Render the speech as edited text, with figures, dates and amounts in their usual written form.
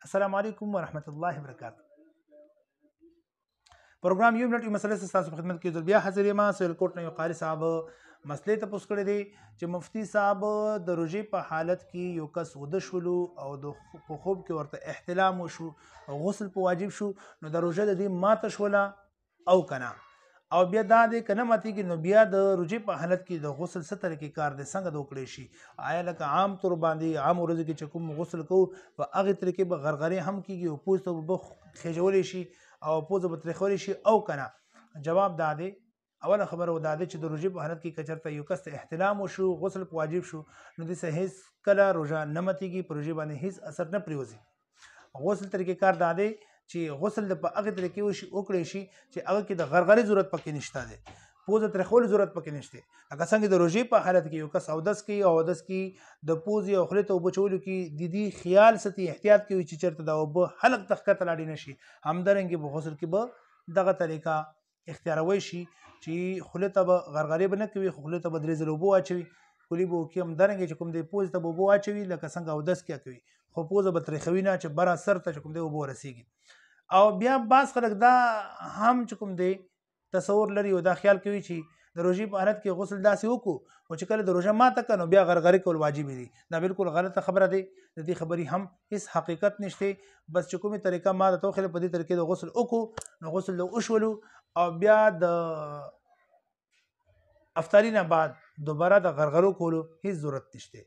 السلام علیکم ورحمۃ اللہ وبرکاتہ. پروګرام یو منټ یو مسله ستاسو په خدمت کې زه بیا حاضر یم. سویل کوټ نه یو قاري صاحب مسلې ته پوښ کړی دی چې مفتی صاحب د روژې په حالت کې یو کس وده شولو او په خوب کې ورته احتلام وشو او غسل په واجب شو، نو د روژه د دې ماته شوله او کنه، او بیا دا دی که نه ماتېږي نو بیا د روژې په حالت کې د غسل څه طریقې کار دی، څنګه د وکړی شي؟ آیا لکه عام طور باندې عام ورځو کې چې کوم غسل کوو په هغې طریقې به غرغرې هم کېږي او پوز ته به خېژولی شي او پوزه به ترې خولی شي او کنه؟ جواب دا دی، اوله خبره دا دی چې د روژې په حالت کې که چېرته یو کس ته احتلام وشو، غسل په واجب شو، نو داسې هېڅ کله روژه نه ماتېږي، په روژې باندې هېڅ اثر نه پرېوځي. غسل طریقې کار دا دی چې غسل د په هغې طریقې وکړی شي چې هغه کې د غرغرې ضرورت پکې نشته دی، پوزه ترېښولو ضرورت پکې نشته. لکه څنګه د روژې په حالت کې یو کس اودس کوي او اودس کې د پوزې او خولې ته اوبه چولو کې د دې خیال ساتي، احتیاط کوي چې چېرته دا اوبه حلق ته ښکته لاړې نه شي. همدارنګې په غسل کې به دغه طریقه اختیاروی شي چې خولې ته به غرغرې به نه کوي، خو خولې ته به 3 ځله اوبه واچوي، کولي به وکړي. همدارنګې چې کوم دی پوزې ته به اوبه واچوي لکه څنګه اودس کې کوي، خو پوزه به ترېښوي نه چې بره سر ته چې کوم دی اوبه ورسېږي. او بیا بعض خلک دا هم چې کوم دی تصور لري او دا خیال کوي چې د روژې په حالت کې غسل داسې وکړو او چې کله د روژه ماته کړه نو بیا غرغرې کول واجب دي. دا بالکل غلطه خبره دی، د دې خبرې هم هیڅ حقیقت نشته. بس چې کومې طریقه ما درته وښیله په دې طریقې د غسل وکړو نو غسل د وشولو او بیا د افطاري نه بعد دوباره د غرغرو کولو هیڅ ضرورت نشته.